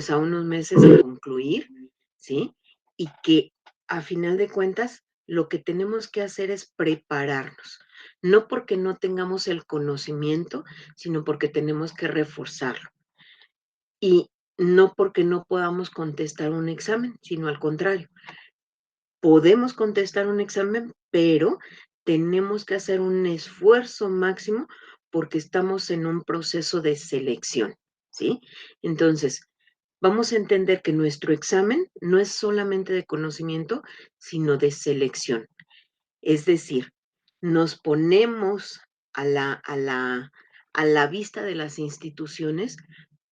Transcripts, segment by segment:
a unos meses de concluir, ¿sí? Y que a final de cuentas lo que tenemos que hacer es prepararnos, no porque no tengamos el conocimiento, sino porque tenemos que reforzarlo. Y no porque no podamos contestar un examen, sino al contrario, podemos contestar un examen, pero tenemos que hacer un esfuerzo máximo porque estamos en un proceso de selección, ¿sí? Entonces, vamos a entender que nuestro examen no es solamente de conocimiento, sino de selección. Es decir, nos ponemos a la vista de las instituciones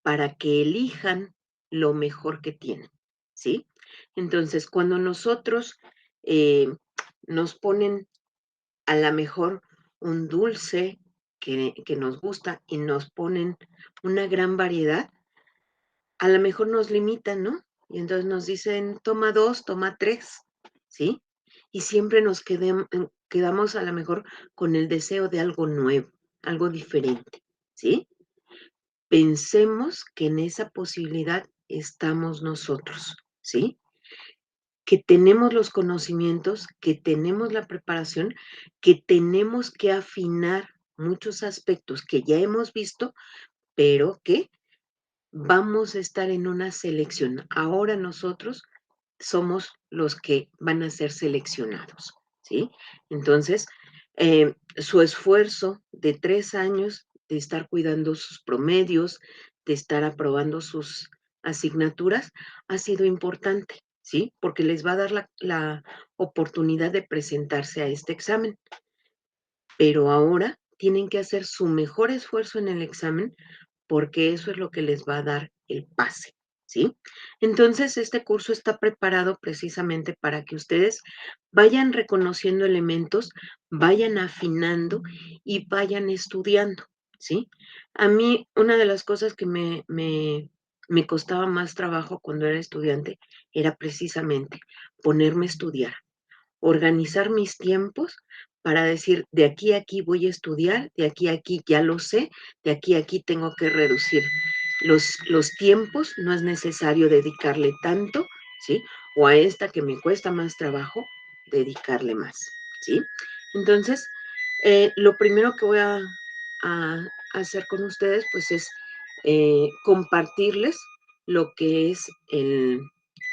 para que elijan lo mejor que tienen, ¿sí? Entonces, cuando nosotros eh, nos ponen a la mejor un dulce que nos gusta y nos ponen una gran variedad, a la mejor nos limitan, ¿no? Y entonces nos dicen, toma 2, toma 3, ¿sí? Y siempre nos quedamos a la mejor con el deseo de algo nuevo, algo diferente, ¿sí? Pensemos que en esa posibilidad estamos nosotros, ¿sí? Que tenemos los conocimientos, que tenemos la preparación, que tenemos que afinar muchos aspectos que ya hemos visto, pero que vamos a estar en una selección. Ahora nosotros somos los que van a ser seleccionados, ¿sí? Entonces, su esfuerzo de 3 años de estar cuidando sus promedios, de estar aprobando sus asignaturas, ha sido importante, ¿sí? Porque les va a dar la oportunidad de presentarse a este examen. Pero ahora tienen que hacer su mejor esfuerzo en el examen porque eso es lo que les va a dar el pase, ¿sí? Entonces, este curso está preparado precisamente para que ustedes vayan reconociendo elementos, vayan afinando y vayan estudiando, ¿sí? A mí, una de las cosas que me costaba más trabajo cuando era estudiante era precisamente ponerme a estudiar, organizar mis tiempos para decir, de aquí a aquí voy a estudiar, de aquí a aquí ya lo sé, de aquí a aquí tengo que reducir los tiempos, no es necesario dedicarle tanto, ¿sí? O a esta que me cuesta más trabajo, dedicarle más, ¿sí? Entonces, lo primero que voy a hacer con ustedes, pues es compartirles lo que es el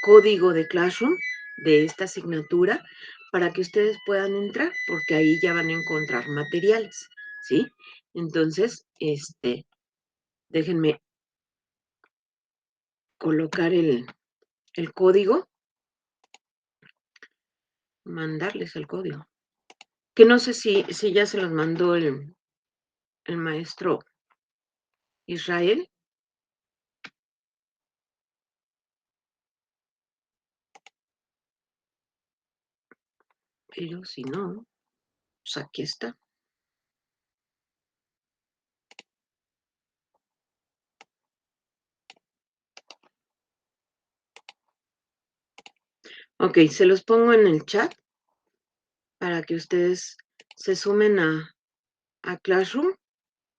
código de Classroom de esta asignatura para que ustedes puedan entrar, porque ahí ya van a encontrar materiales, ¿sí? Entonces, déjenme colocar el código, mandarles el código. Que no sé si ya se los mandó el maestro Israel, pero si no, pues aquí está. Ok, se los pongo en el chat para que ustedes se sumen a Classroom,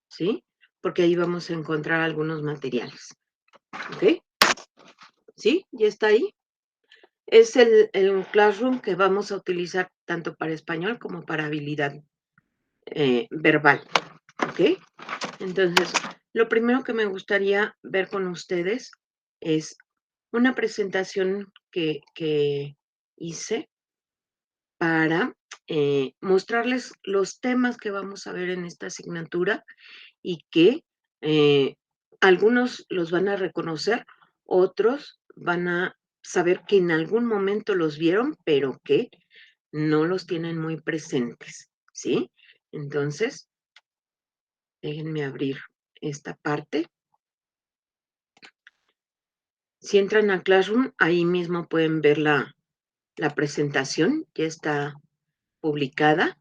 ¿sí? Porque ahí vamos a encontrar algunos materiales. ¿Ok? ¿Sí? ¿Ya está ahí? Es el Classroom que vamos a utilizar tanto para español como para habilidad verbal. ¿Ok? Entonces, lo primero que me gustaría ver con ustedes es una presentación que hice para mostrarles los temas que vamos a ver en esta asignatura y que eh, algunos los van a reconocer, otros van a saber que en algún momento los vieron, pero que no los tienen muy presentes, ¿sí? Entonces, déjenme abrir esta parte. Si entran a Classroom, ahí mismo pueden ver la presentación, ya está publicada.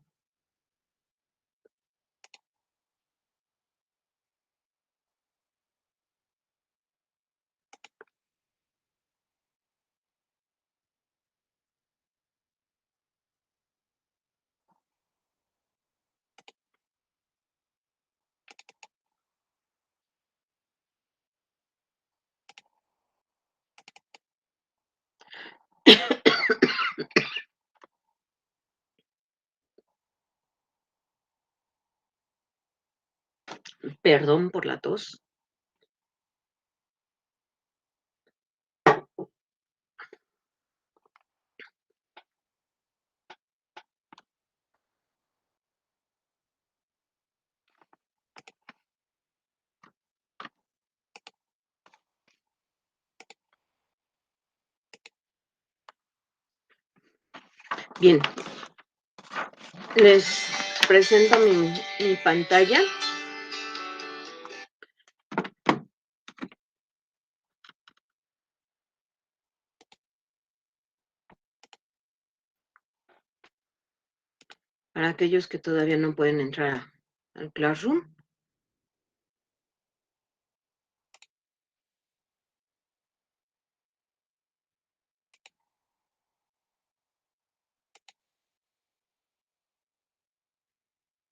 Perdón por la tos. Bien, les presento mi pantalla. Para aquellos que todavía no pueden entrar al Classroom.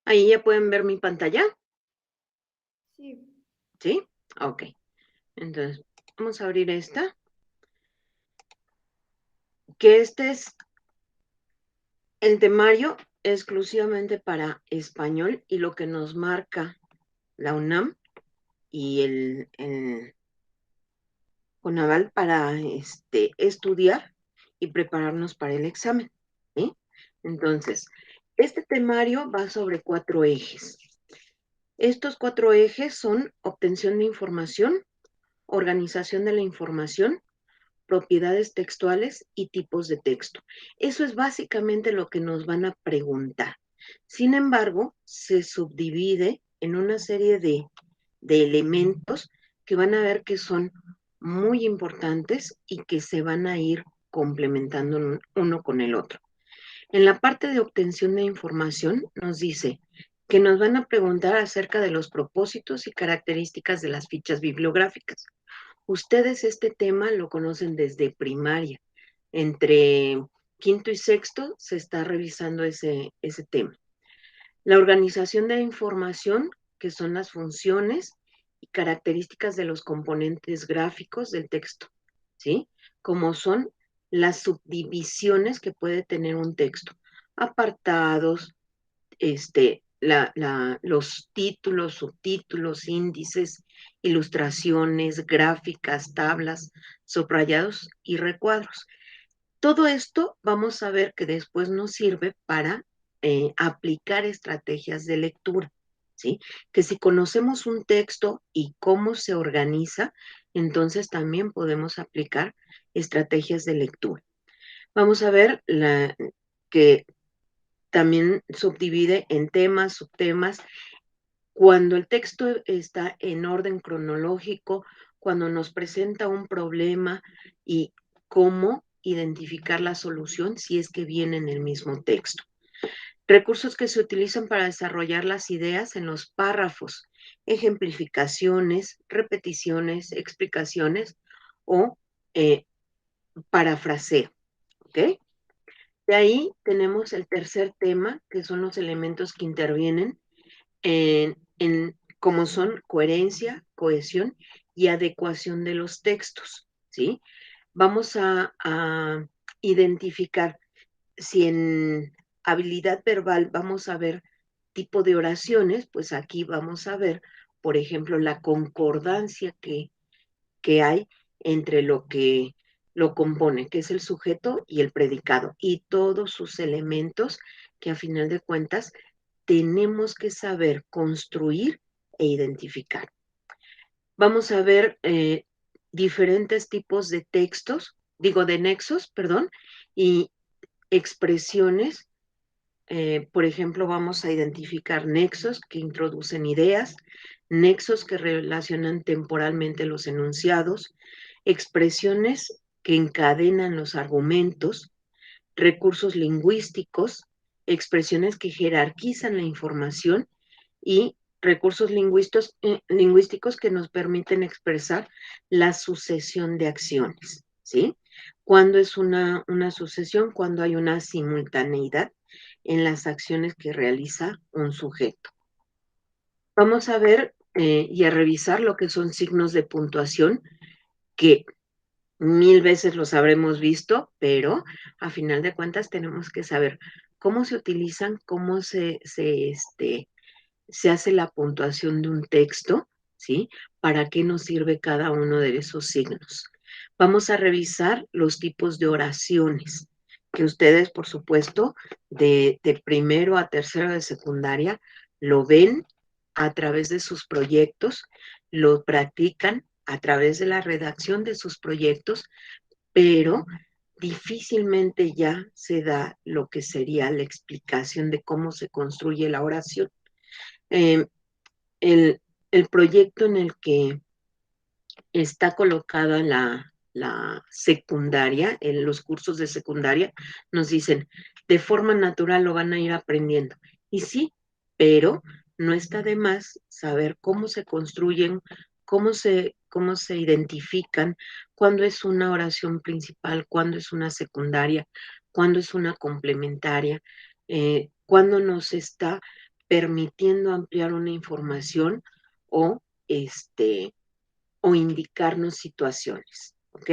Ahí ya pueden ver mi pantalla. Sí. ¿Sí? Ok. Entonces, vamos a abrir esta. Que este es el temario exclusivamente para español y lo que nos marca la UNAM y el CONAVAL para estudiar y prepararnos para el examen. ¿Sí? Entonces, este temario va sobre 4 ejes. Estos 4 ejes son obtención de información, organización de la información, propiedades textuales y tipos de texto. Eso es básicamente lo que nos van a preguntar. Sin embargo, se subdivide en una serie de elementos que van a ver que son muy importantes y que se van a ir complementando uno con el otro. En la parte de obtención de información nos dice que nos van a preguntar acerca de los propósitos y características de las fichas bibliográficas. Ustedes este tema lo conocen desde primaria. Entre quinto y sexto se está revisando ese tema. La organización de la información, que son las funciones y características de los componentes gráficos del texto, ¿sí? Como son las subdivisiones que puede tener un texto, apartados, los títulos, subtítulos, índices, ilustraciones, gráficas, tablas, subrayados y recuadros. Todo esto vamos a ver que después nos sirve para aplicar estrategias de lectura, ¿sí? Que si conocemos un texto y cómo se organiza, entonces también podemos aplicar estrategias de lectura. Vamos a ver que también subdivide en temas, subtemas. Cuando el texto está en orden cronológico, cuando nos presenta un problema y cómo identificar la solución si es que viene en el mismo texto. Recursos que se utilizan para desarrollar las ideas en los párrafos, ejemplificaciones, repeticiones, explicaciones o parafraseo. ¿Ok? De ahí tenemos el tercer tema, que son los elementos que intervienen como son coherencia, cohesión y adecuación de los textos, ¿sí? Vamos a identificar si en habilidad verbal vamos a ver tipo de oraciones, pues aquí vamos a ver, por ejemplo, la concordancia que hay entre lo que lo compone, que es el sujeto y el predicado, y todos sus elementos que a final de cuentas tenemos que saber construir e identificar. Vamos a ver diferentes tipos de textos, digo de nexos, perdón, y expresiones. Por ejemplo, vamos a identificar nexos que introducen ideas, nexos que relacionan temporalmente los enunciados, expresiones que encadenan los argumentos, recursos lingüísticos, expresiones que jerarquizan la información y recursos lingüísticos que nos permiten expresar la sucesión de acciones, ¿sí? Cuando es una sucesión, cuando hay una simultaneidad en las acciones que realiza un sujeto. Vamos a ver y a revisar lo que son signos de puntuación, que 1000 veces los habremos visto, pero a final de cuentas tenemos que saber cómo se utilizan, cómo se se hace la puntuación de un texto, ¿sí? ¿Para qué nos sirve cada uno de esos signos? Vamos a revisar los tipos de oraciones, que ustedes, por supuesto, de primero a tercero de secundaria, lo ven a través de sus proyectos, lo practican a través de la redacción de sus proyectos, pero difícilmente ya se da lo que sería la explicación de cómo se construye la oración. Eh, el, el proyecto en el que está colocada la secundaria, en los cursos de secundaria, nos dicen, de forma natural lo van a ir aprendiendo. Y sí, pero no está de más saber cómo se construyen, cómo se identifican, cuándo es una oración principal, cuándo es una secundaria, cuándo es una complementaria, cuándo nos está permitiendo ampliar una información o o indicarnos situaciones, ¿ok?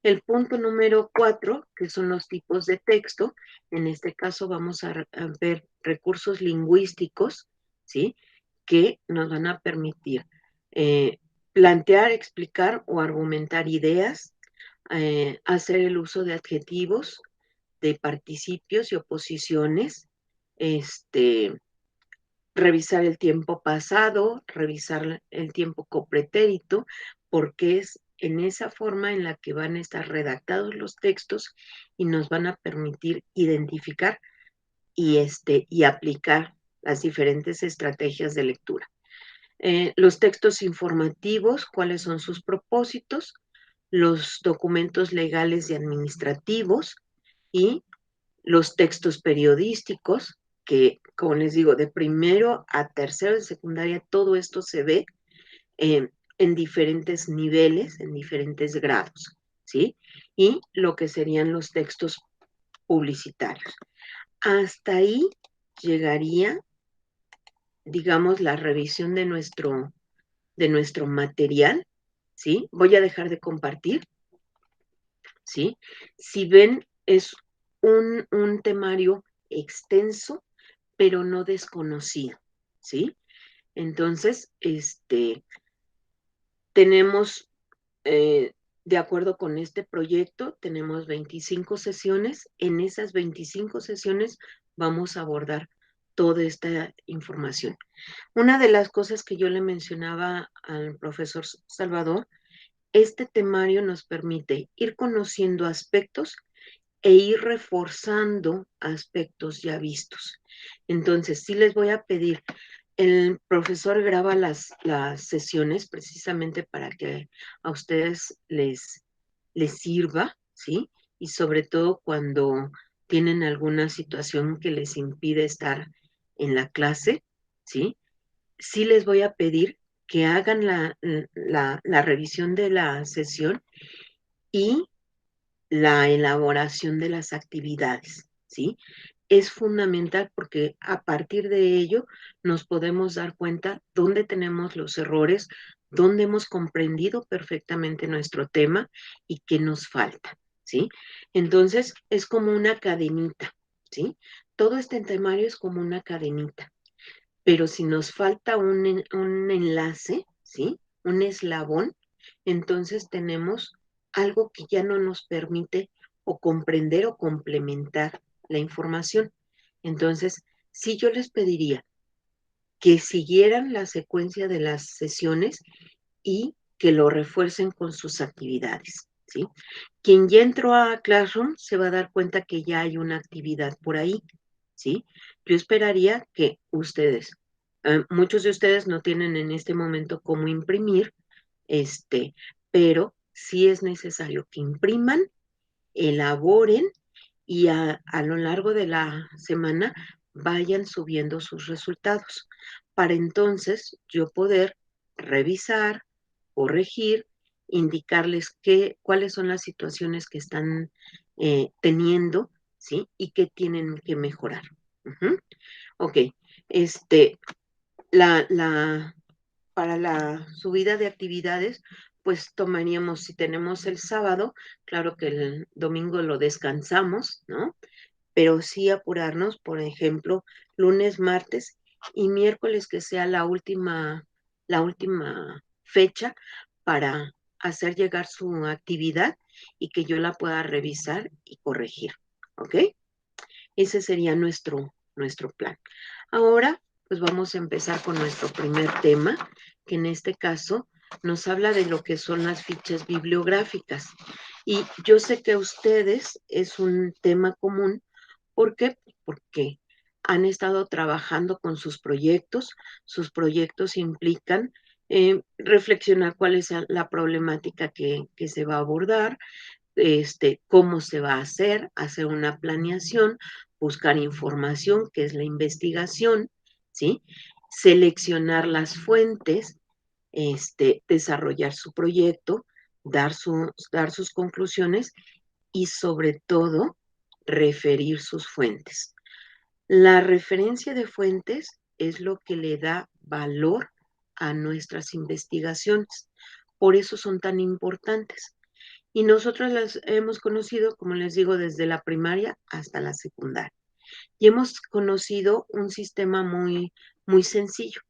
El punto número 4, que son los tipos de texto, en este caso vamos a ver recursos lingüísticos, ¿sí? Que nos van a permitir plantear, explicar o argumentar ideas, hacer el uso de adjetivos, de participios y oposiciones, este, revisar el tiempo pasado, revisar el tiempo copretérito, porque es en esa forma en la que van a estar redactados los textos y nos van a permitir identificar y aplicar las diferentes estrategias de lectura. Los textos informativos, cuáles son sus propósitos, los documentos legales y administrativos y los textos periodísticos, que, como les digo, de primero a tercero de secundaria, todo esto se ve en diferentes niveles, en diferentes grados, ¿sí? Y lo que serían los textos publicitarios. Hasta ahí llegaría, digamos, la revisión de nuestro material, ¿sí? Voy a dejar de compartir, ¿sí? Si ven, es un temario extenso, pero no desconocido, ¿sí? Entonces, tenemos, eh, de acuerdo con este proyecto, tenemos 25 sesiones. En esas 25 sesiones vamos a abordar toda esta información. Una de las cosas que yo le mencionaba al profesor Salvador, este temario nos permite ir conociendo aspectos e ir reforzando aspectos ya vistos. Entonces, sí les voy a pedir, el profesor graba las sesiones precisamente para que a ustedes les sirva, ¿sí? Y sobre todo cuando tienen alguna situación que les impide estar en la clase, ¿sí? Sí les voy a pedir que hagan la revisión de la sesión y la elaboración de las actividades, ¿sí? Es fundamental porque a partir de ello nos podemos dar cuenta dónde tenemos los errores, dónde hemos comprendido perfectamente nuestro tema y qué nos falta, ¿sí? Entonces es como una cadenita, ¿sí? Todo este temario es como una cadenita, pero si nos falta un enlace, ¿sí? Un eslabón, entonces tenemos algo que ya no nos permite o comprender o complementar la información. Entonces, sí yo les pediría que siguieran la secuencia de las sesiones y que lo refuercen con sus actividades, ¿sí? Quien ya entró a Classroom se va a dar cuenta que ya hay una actividad por ahí, ¿sí? Yo esperaría que ustedes, muchos de ustedes no tienen en este momento cómo imprimir, pero sí es necesario que impriman, elaboren y a lo largo de la semana vayan subiendo sus resultados para entonces yo poder revisar, corregir, indicarles cuáles son las situaciones que están teniendo, ¿sí? Y qué tienen que mejorar. Ujú. Ok, este, la, la, para la subida de actividades, pues tomaríamos, si tenemos el sábado, claro que el domingo lo descansamos, ¿no? Pero sí apurarnos, por ejemplo, lunes, martes y miércoles que sea la última fecha para hacer llegar su actividad y que yo la pueda revisar y corregir. ¿Ok? Ese sería nuestro plan. Ahora, pues vamos a empezar con nuestro primer tema, que en este caso nos habla de lo que son las fichas bibliográficas. Y yo sé que a ustedes es un tema común. ¿Por qué? Porque han estado trabajando con sus proyectos. Sus proyectos implican reflexionar cuál es la problemática que se va a abordar, cómo se va a hacer una planeación, buscar información, que es la investigación, ¿sí? Seleccionar las fuentes, desarrollar su proyecto, dar sus conclusiones y sobre todo referir sus fuentes. La referencia de fuentes es lo que le da valor a nuestras investigaciones. Por eso son tan importantes. Y nosotros las hemos conocido, como les digo, desde la primaria hasta la secundaria. Y hemos conocido un sistema muy sencillo,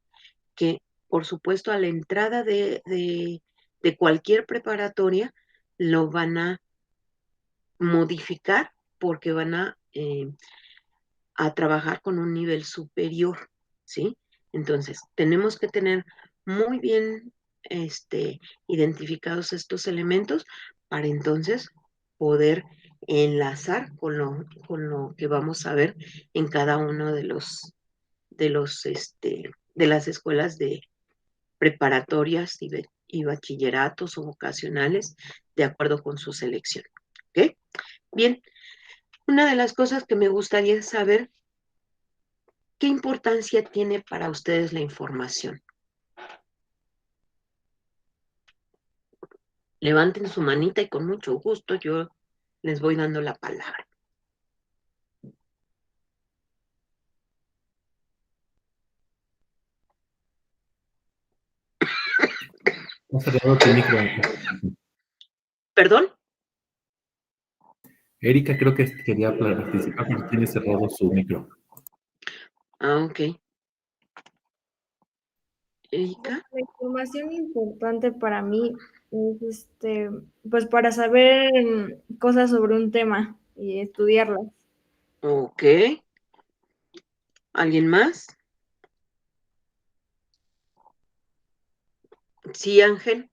que por supuesto a la entrada de cualquier preparatoria lo van a modificar porque van a trabajar con un nivel superior, ¿sí? Entonces, tenemos que tener muy bien identificados estos elementos para entonces poder enlazar con lo que vamos a ver en cada uno de las escuelas de preparatorias y bachilleratos o vocacionales de acuerdo con su selección. ¿Ok? Bien, una de las cosas que me gustaría saber, ¿qué importancia tiene para ustedes la información? Levanten su manita y con mucho gusto yo les voy dando la palabra. Ha cerrado tu micro. ¿Perdón? Erika creo que quería participar, pero tiene cerrado su micro. Ah, ok. Erika. La información importante para mí es pues para saber cosas sobre un tema y estudiarlas. Ok. ¿Alguien más? Sí, Ángel.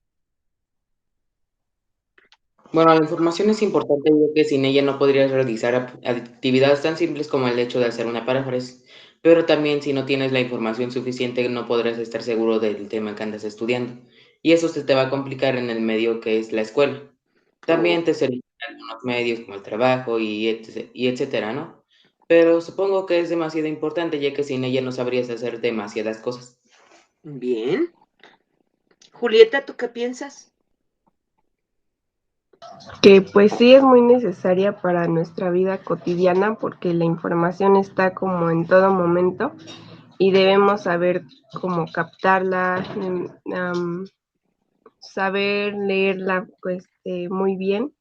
Bueno, la información es importante ya que sin ella no podrías realizar actividades tan simples como el hecho de hacer una paráfrasis, pero también si no tienes la información suficiente no podrás estar seguro del tema que andas estudiando y eso se te va a complicar en el medio que es la escuela. También te servirán algunos medios como el trabajo y etcétera, ¿no? Pero supongo que es demasiado importante ya que sin ella no sabrías hacer demasiadas cosas. Bien. Julieta, ¿tú qué piensas? Que pues sí es muy necesaria para nuestra vida cotidiana porque la información está como en todo momento y debemos saber cómo captarla, saber leerla pues muy bien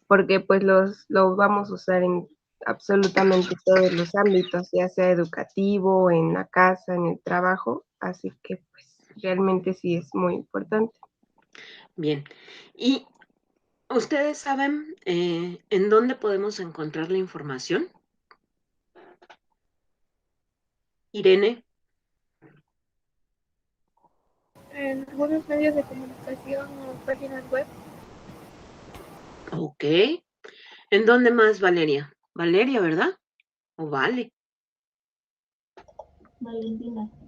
porque pues lo vamos a usar en absolutamente todos los ámbitos, ya sea educativo, en la casa, en el trabajo, así que pues realmente sí es muy importante. Bien. ¿Y ustedes saben en dónde podemos encontrar la información? Irene. En algunos medios de comunicación o páginas web. Ok. ¿En dónde más, Valeria? Valeria, ¿verdad? ¿O Vale? Valentina, pues se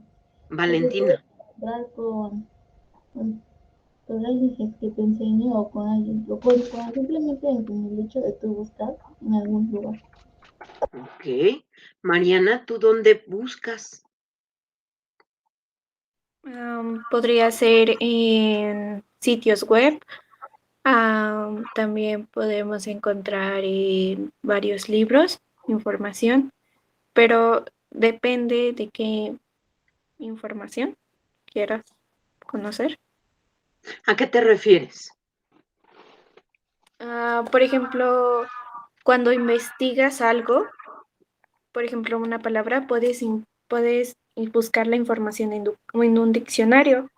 puede Valentina. encontrar con alguien que te enseñe o con alguien, o con simplemente con el hecho de tú buscar en algún lugar. Ok. Mariana, ¿tú dónde buscas? Podría ser en sitios web. También podemos encontrar varios libros, información, pero depende de qué información quieras conocer. ¿A qué te refieres? Por ejemplo, cuando investigas algo, por ejemplo, una palabra, puedes buscar la información en un diccionario.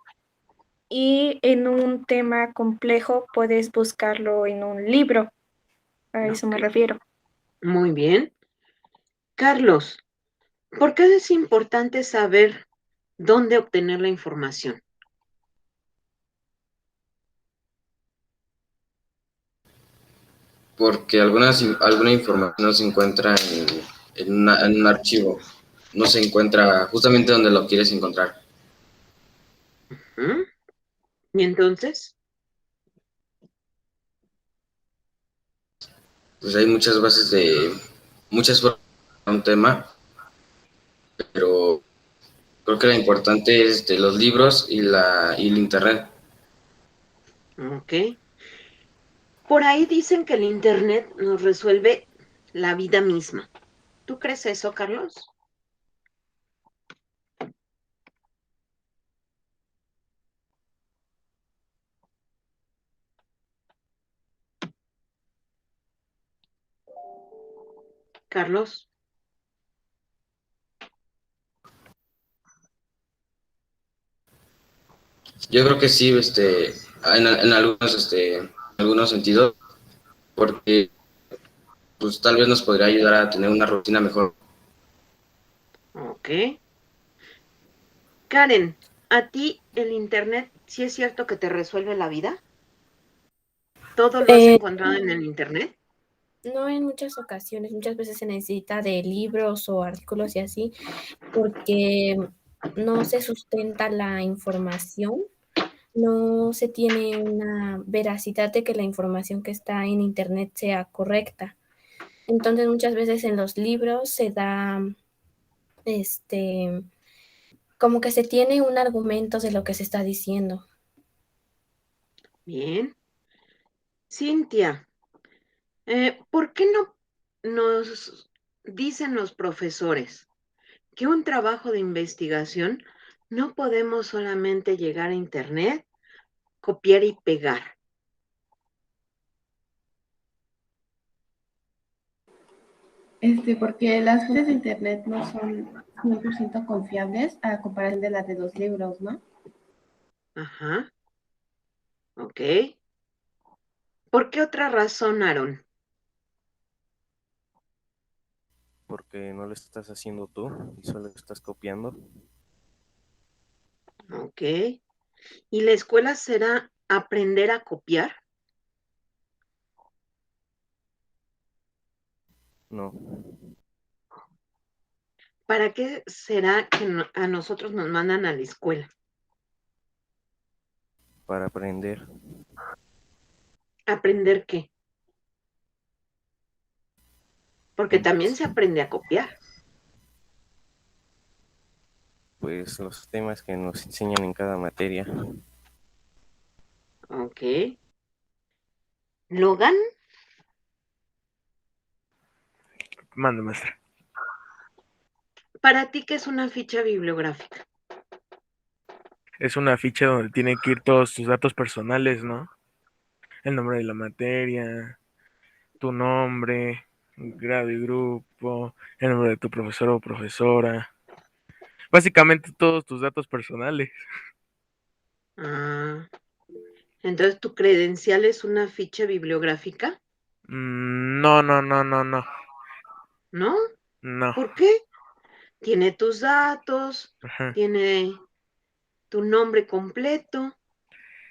Y en un tema complejo puedes buscarlo en un libro. A eso me Ok, refiero. muy bien. Carlos, ¿por qué es importante saber dónde obtener la información? Porque alguna información no se encuentra en un archivo, no se encuentra justamente donde lo quieres encontrar. ¿Mm? ¿Y entonces? Pues hay muchas formas de un tema, pero creo que lo importante es los libros y el internet. Ok. Por ahí dicen que el Internet nos resuelve la vida misma. ¿Tú crees eso, Carlos? Carlos. Yo creo que sí, algunos sentidos, porque pues tal vez nos podría ayudar a tener una rutina mejor. Ok. Karen, ¿a ti el Internet sí es cierto que te resuelve la vida? ¿Todo lo has Eh, encontrado en el Internet? no en muchas ocasiones, muchas veces se necesita de libros o artículos y así, porque no se sustenta la información, no se tiene una veracidad de que la información que está en internet sea correcta. Entonces, muchas veces en los libros se da, este, como que se tiene un argumento de lo que se está diciendo. Bien. Cintia, ¿por qué no nos dicen los profesores que un trabajo de investigación no podemos solamente llegar a Internet, copiar y pegar? Porque las fuentes de internet no son 100% confiables a comparación de las de los libros, ¿no? Ajá, ok. ¿Por qué otra razón, Aaron? Porque no lo estás haciendo tú y solo estás copiando. Ok. ¿Y la escuela será aprender a copiar? No, ¿Para qué será que a nosotros nos mandan a la escuela? para aprender. ¿Aprender qué? Porque también se aprende a copiar. Pues los temas que nos enseñan en cada materia. Ok. Logan, Mande, maestra. ¿para ti qué es una ficha bibliográfica? Es una ficha donde tienen que ir todos tus datos personales, ¿no? El nombre de la materia, tu nombre, grado y grupo, el nombre de tu profesor o profesora. Básicamente todos tus datos personales. Ah, entonces tu credencial es una ficha bibliográfica, No, no, no, no, no. ¿no? No. ¿Por qué? Tiene tus datos, Ajá. tiene tu nombre completo.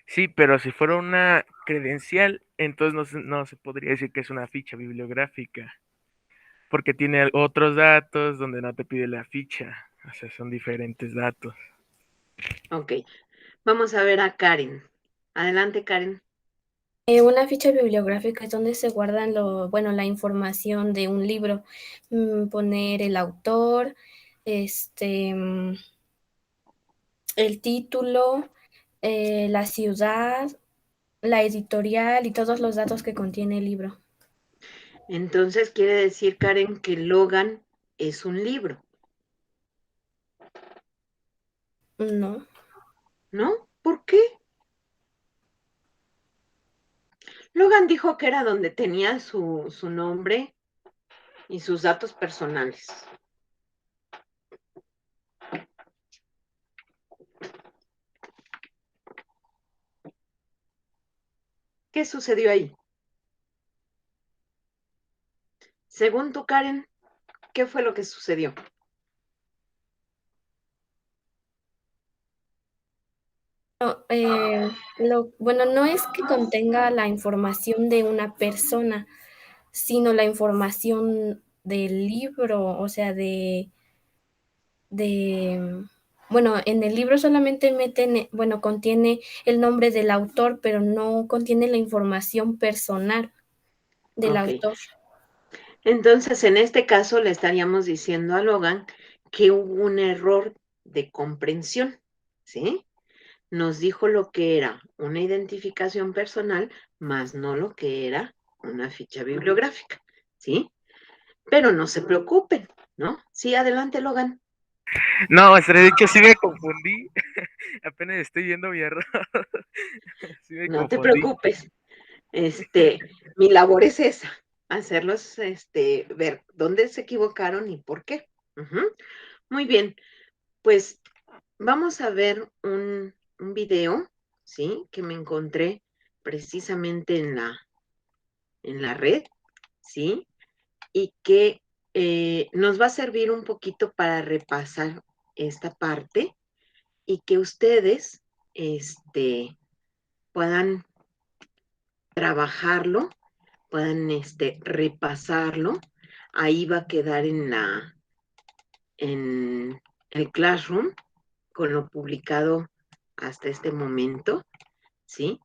Sí, pero si fuera una credencial, entonces no se podría decir que es una ficha bibliográfica, porque tiene otros datos donde no te pide la ficha, o sea, son diferentes datos. Ok, vamos a ver a Karen. Adelante, Karen. Una ficha bibliográfica es donde se guardan la información de un libro, poner el autor, el título, la ciudad, la editorial y todos los datos que contiene el libro. Entonces quiere decir, Karen, que Logan es un libro, No. ¿no? ¿Por qué? Logan dijo que era donde tenía su nombre y sus datos personales. ¿Qué sucedió ahí? Según tú, Karen, ¿qué fue lo que sucedió? No, bueno, no es que contenga la información de una persona, sino la información del libro, o sea, bueno, en el libro solamente bueno, contiene el nombre del autor, pero no contiene la información personal del Ok. autor. Entonces, en este caso, le estaríamos diciendo a Logan que hubo un error de comprensión, ¿sí? Nos dijo lo que era una identificación personal, más no lo que era una ficha bibliográfica, ¿sí? Pero no se preocupen, ¿no? Sí, adelante, Logan. No, maestra, de hecho sí me confundí. Apenas estoy viendo mi error. Sí me No te confundí. preocupes. Mi labor es esa, hacerlos, ver dónde se equivocaron y por qué. Ujú. Muy bien, pues vamos a ver un video, ¿sí? Que me encontré precisamente en la red, ¿sí? Y que nos va a servir un poquito para repasar esta parte y que ustedes, puedan trabajarlo, puedan, repasarlo. Ahí va a quedar en el Classroom con lo publicado hasta este momento, ¿sí?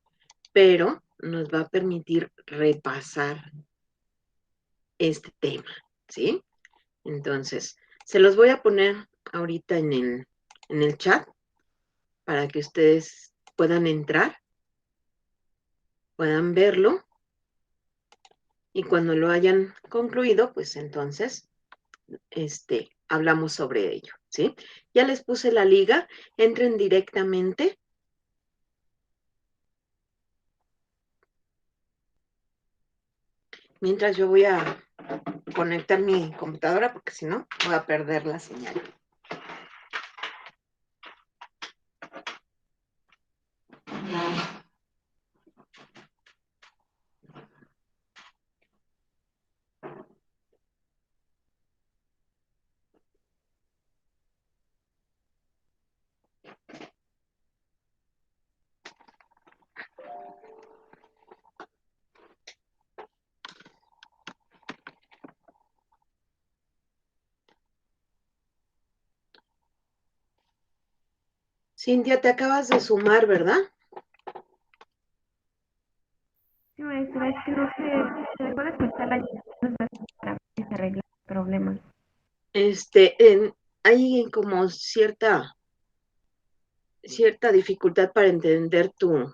Pero nos va a permitir repasar este tema, ¿sí? Entonces, se los voy a poner ahorita en el chat para que ustedes puedan entrar, puedan verlo y cuando lo hayan concluido, pues entonces, hablamos sobre ello, ¿sí? Ya les puse la liga, entren directamente. Mientras yo voy a conectar mi computadora porque si no voy a perder la señal. Cintia, te acabas de sumar, ¿verdad? Sí, maestra, es que no se dejó de escuchar la llamada para que se arregle el problema. Hay como cierta dificultad para entender tu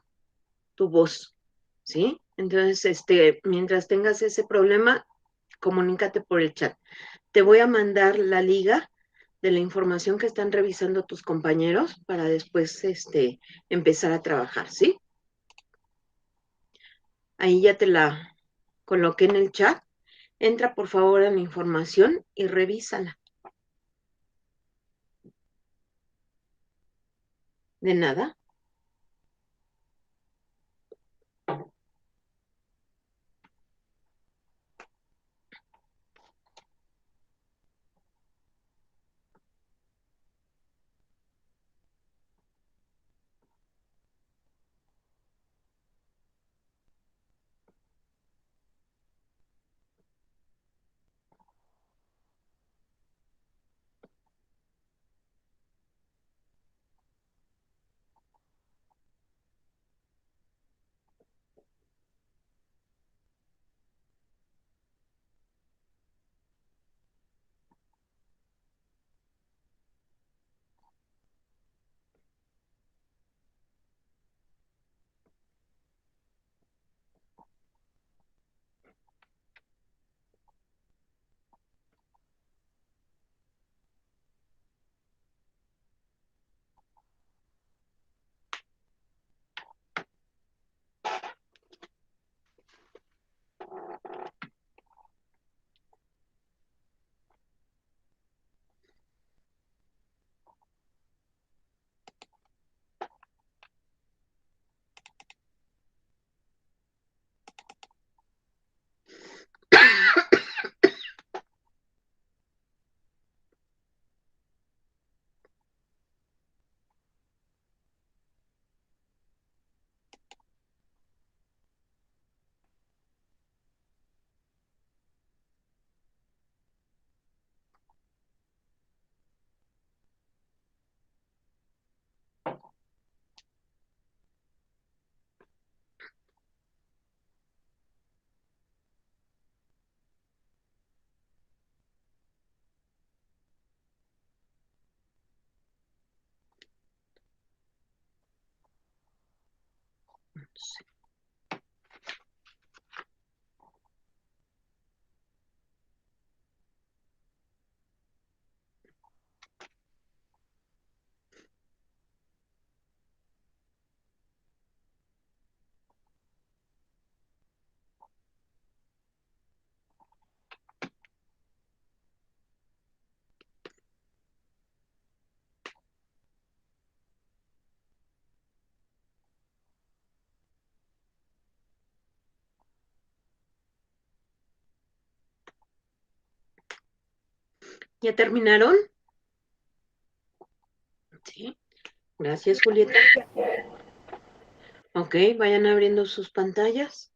voz, ¿sí? Entonces, mientras tengas ese problema, comunícate por el chat. Te voy a mandar la liga de la información que están revisando tus compañeros para después, empezar a trabajar, ¿sí? Ahí ya te la coloqué en el chat. Entra por favor a la información y revísala. De nada. Sí. ¿Ya terminaron? Sí. Gracias, Julieta. Ok, vayan abriendo sus pantallas.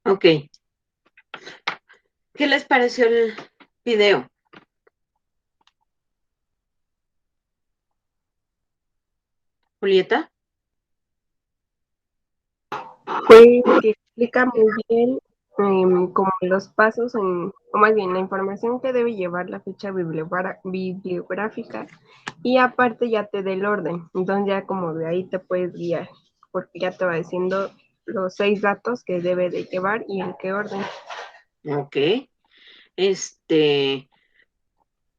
Ok. ¿Qué les pareció el video? Julieta. Pues que explica muy bien como los pasos, o más bien la información que debe llevar la ficha bibliográfica y aparte ya te da el orden. Entonces ya como de ahí te puedes guiar, porque ya te va diciendo los 6 datos que debe de llevar y en qué orden. Ok.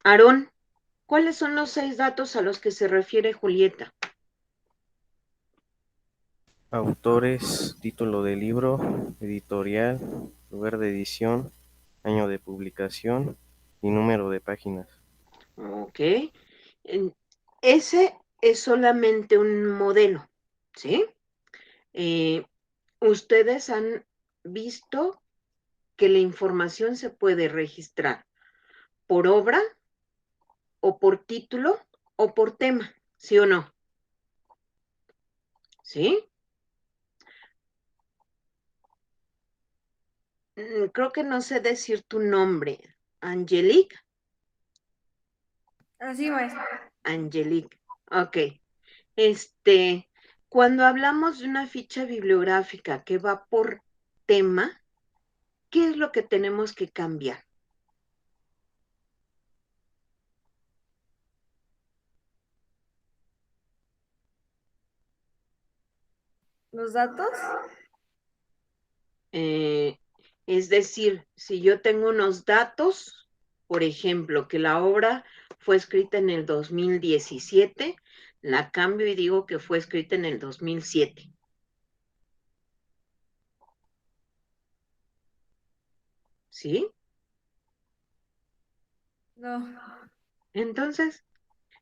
Aarón, ¿cuáles son los 6 datos a los que se refiere Julieta? Autores, título del libro, editorial, lugar de edición, año de publicación y número de páginas. Ok. Ese es solamente un modelo, ¿sí? Ustedes han visto que la información se puede registrar por obra o por título o por tema, ¿sí o no? ¿Sí? Creo que no sé decir tu nombre. Angelique. Así, maestra. Angelique. Ok. Cuando hablamos de una ficha bibliográfica que va por tema, ¿qué es lo que tenemos que cambiar? ¿Los datos? Es decir, si yo tengo unos datos, por ejemplo, que la obra fue escrita en el 2017, la cambio y digo que fue escrita en el 2007. ¿Sí? No. Entonces,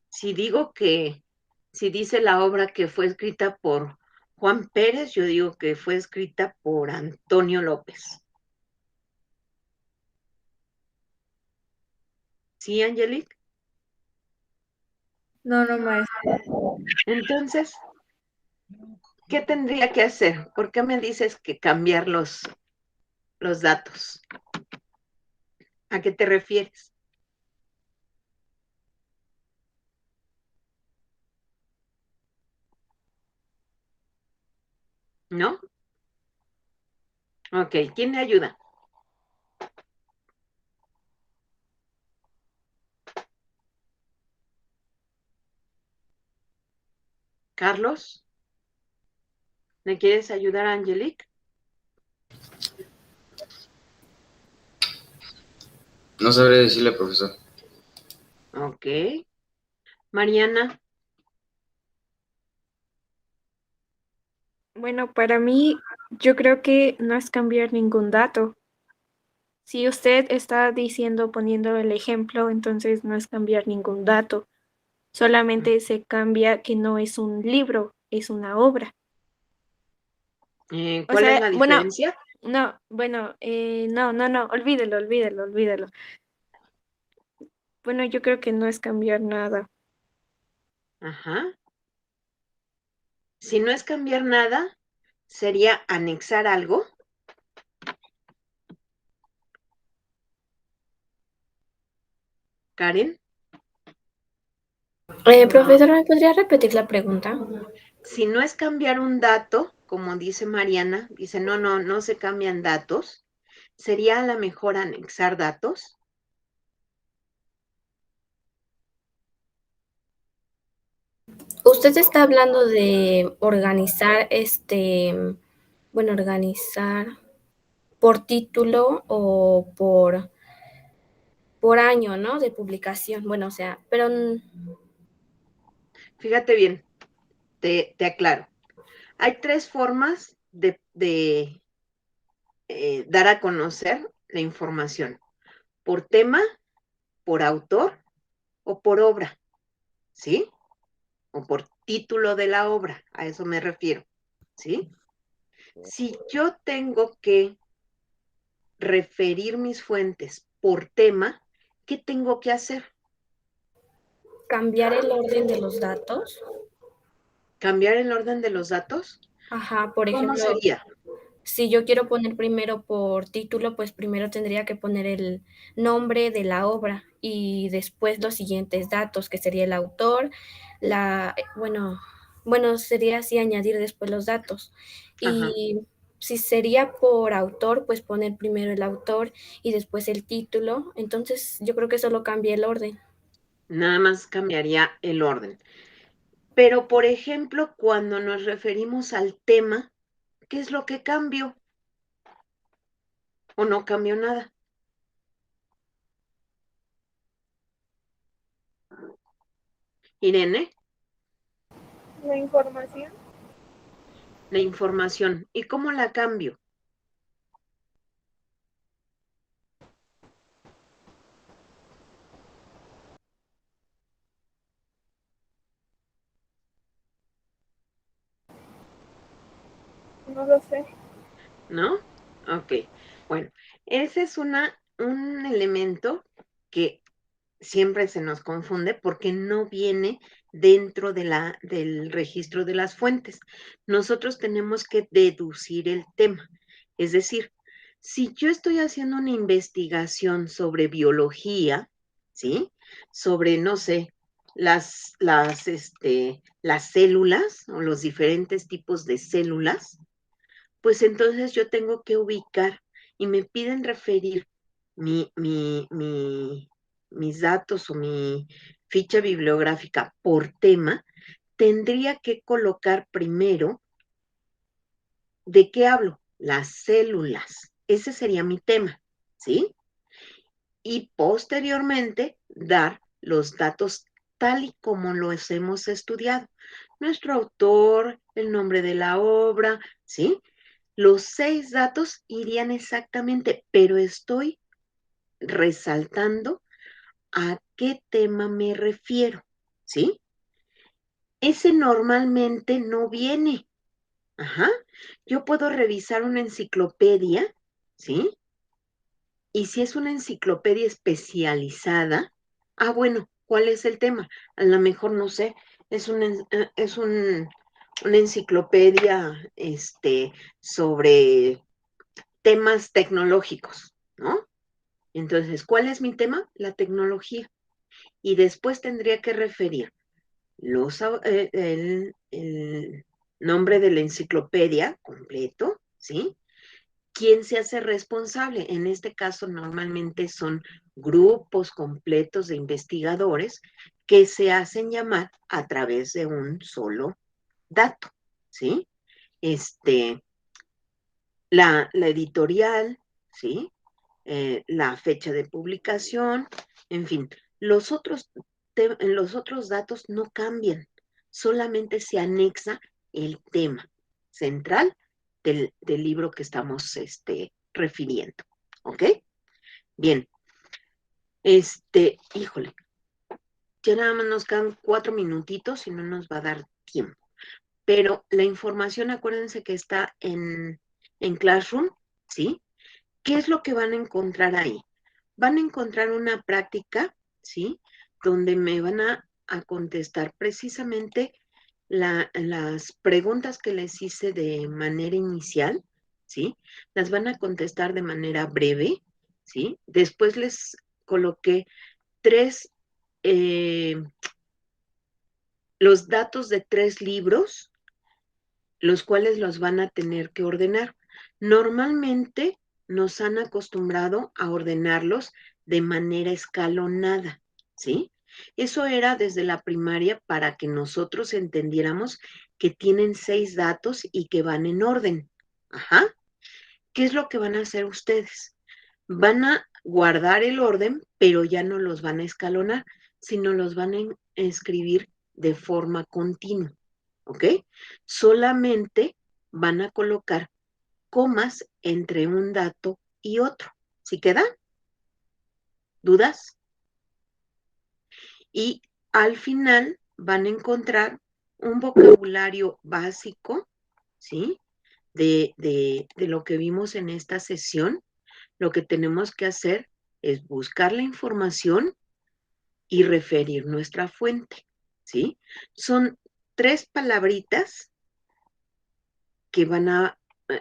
si dice la obra que fue escrita por Juan Pérez, yo digo que fue escrita por Antonio López. ¿Sí, Angelique? No, maestra. Entonces, ¿qué tendría que hacer? ¿Por qué me dices que cambiar los datos? ¿A qué te refieres? ¿No? Ok, ¿quién me ayuda? Carlos, ¿me quieres ayudar, Angelique? No sabré decirle, profesor. Ok. Mariana. Bueno, para mí, yo creo que no es cambiar ningún dato. Si usted está diciendo, poniendo el ejemplo, entonces no es cambiar ningún dato. solamente se cambia que no es un libro, es una obra. O ¿Cuál es sea, la bueno, diferencia? no, bueno, no, olvídelo. Bueno, yo creo que no es cambiar nada. Ajá. Si no es cambiar nada, sería anexar algo. Karen, Profesora, ¿me podría repetir la pregunta? si no es cambiar un dato, como dice Mariana, dice, no se cambian datos, ¿sería a lo mejor anexar datos? Usted está hablando de organizar organizar por título o por año, ¿no? De publicación. Bueno, o sea, pero Fíjate bien, te aclaro. Hay 3 formas de dar a conocer la información: por tema, por autor o por obra, ¿sí? O por título de la obra, a eso me refiero, ¿sí? Si yo tengo que referir mis fuentes por tema, ¿qué tengo que hacer? cambiar el orden de los datos. ¿Cambiar el orden de los datos? Ajá, por ¿Cómo ejemplo, sería? si yo quiero poner primero por título, pues primero tendría que poner el nombre de la obra y después los siguientes datos, que sería el autor, sería así añadir después los datos. Ajá. Y si sería por autor, pues poner primero el autor y después el título. Entonces, yo creo que solo cambia el orden. Nada más cambiaría el orden. Pero, por ejemplo, cuando nos referimos al tema, ¿qué es lo que cambio? ¿O no cambió nada? Irene, La información. la información. ¿Y cómo la cambio? No lo sé. ¿No? Ok. Bueno, ese es un elemento que siempre se nos confunde porque no viene dentro del registro de las fuentes. Nosotros tenemos que deducir el tema. Es decir, si yo estoy haciendo una investigación sobre biología, ¿sí? Sobre, no sé, las células o los diferentes tipos de células, pues entonces yo tengo que ubicar y me piden referir mis datos o mi ficha bibliográfica por tema, tendría que colocar primero de qué hablo, las células. Ese sería mi tema, ¿sí? Y posteriormente dar los datos tal y como los hemos estudiado. Nuestro autor, el nombre de la obra, ¿sí? Los 6 datos irían exactamente, pero estoy resaltando a qué tema me refiero, ¿sí? Ese normalmente no viene. Ajá. Yo puedo revisar una enciclopedia, ¿sí? Y si es una enciclopedia especializada, bueno, ¿cuál es el tema? A lo mejor no sé, es una enciclopedia sobre temas tecnológicos, ¿no? Entonces, ¿cuál es mi tema? La tecnología. Y después tendría que referir el nombre de la enciclopedia completo, ¿sí? ¿Quién se hace responsable? En este caso, normalmente son grupos completos de investigadores que se hacen llamar a través de un solo dato, ¿sí? La editorial, ¿sí? La fecha de publicación, en fin, los otros datos no cambian, solamente se anexa el tema central del libro que estamos refiriendo, ¿ok? Bien, híjole, ya nada más nos quedan 4 minutitos y no nos va a dar tiempo. Pero la información, acuérdense que está en Classroom, ¿sí? ¿Qué es lo que van a encontrar ahí? Van a encontrar una práctica, ¿sí? Donde me van a contestar precisamente las preguntas que les hice de manera inicial, ¿sí? Las van a contestar de manera breve, ¿sí? Después les coloqué los datos de 3 libros, los cuales los van a tener que ordenar. Normalmente nos han acostumbrado a ordenarlos de manera escalonada, ¿sí? Eso era desde la primaria para que nosotros entendiéramos que tienen 6 datos y que van en orden. Ajá. ¿Qué es lo que van a hacer ustedes? Van a guardar el orden, pero ya no los van a escalonar, sino los van a escribir de forma continua, ¿ok? Solamente van a colocar comas entre un dato y otro. ¿Sí queda? ¿Dudas? Y al final van a encontrar un vocabulario básico, ¿sí? De lo que vimos en esta sesión. Lo que tenemos que hacer es buscar la información y referir nuestra fuente, ¿sí? Son 3 palabritas que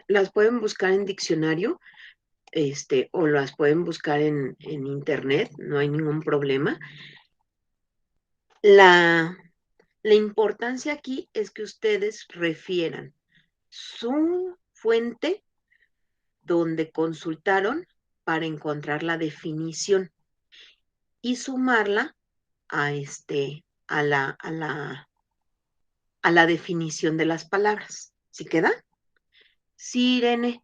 las pueden buscar en diccionario, o las pueden buscar en internet, no hay ningún problema. La importancia aquí es que ustedes refieran su fuente donde consultaron para encontrar la definición y sumarla a la definición de las palabras. ¿Sí queda? Sí, Irene.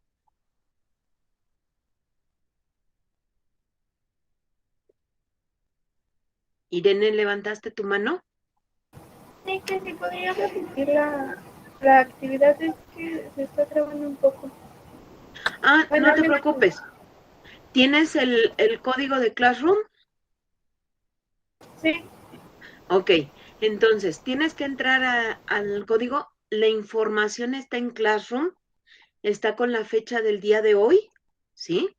Irene, ¿levantaste tu mano? Sí, que si podría repetir la actividad, es que se está trabando un poco. Ah, Bueno, no te preocupes. ¿Tienes el código de Classroom? Sí. Ok, entonces tienes que entrar al código. La información está en Classroom, está con la fecha del día de hoy, ¿sí?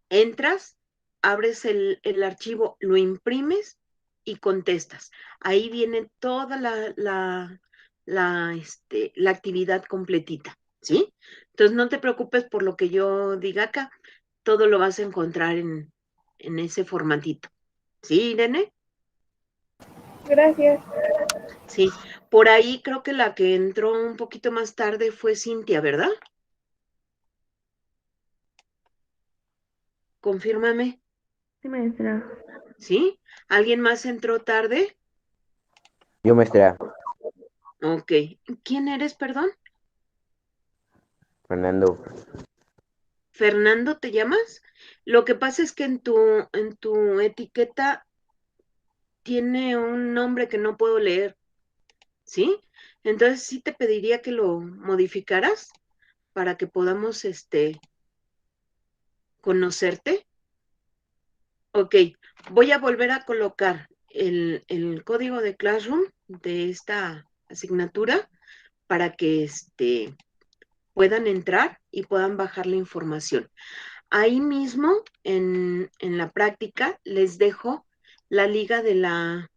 Entras, abres el archivo, lo imprimes y contestas. Ahí viene toda la actividad completita, ¿sí? Entonces no te preocupes por lo que yo diga acá, todo lo vas a encontrar en ese formatito. ¿Sí, Irene? Gracias. Sí, por ahí creo que la que entró un poquito más tarde fue Cintia, ¿verdad? Confírmame. Sí, maestra. ¿Sí? ¿Alguien más entró tarde? Yo, maestra. Ok. ¿Quién eres, perdón? Fernando. ¿Fernando te llamas? Lo que pasa es que en tu etiqueta tiene un nombre que no puedo leer, ¿sí? Entonces sí te pediría que lo modificaras para que podamos conocerte. Ok, voy a volver a colocar el código de Classroom de esta asignatura para que puedan entrar y puedan bajar la información. Ahí mismo, en la práctica, les dejo la liga de la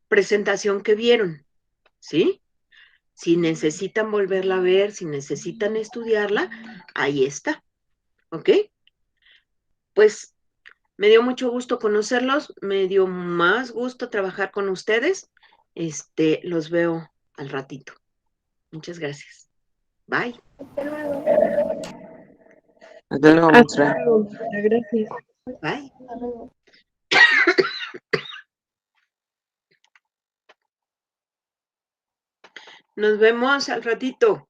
presentación que vieron, ¿sí? Si necesitan volverla a ver, si necesitan estudiarla, ahí está, ¿ok? Pues me dio mucho gusto conocerlos, me dio más gusto trabajar con ustedes. Los veo al ratito. Muchas gracias. Bye. Hasta luego. Hasta luego, maestra. Gracias. Bye. Hasta luego. Nos vemos al ratito.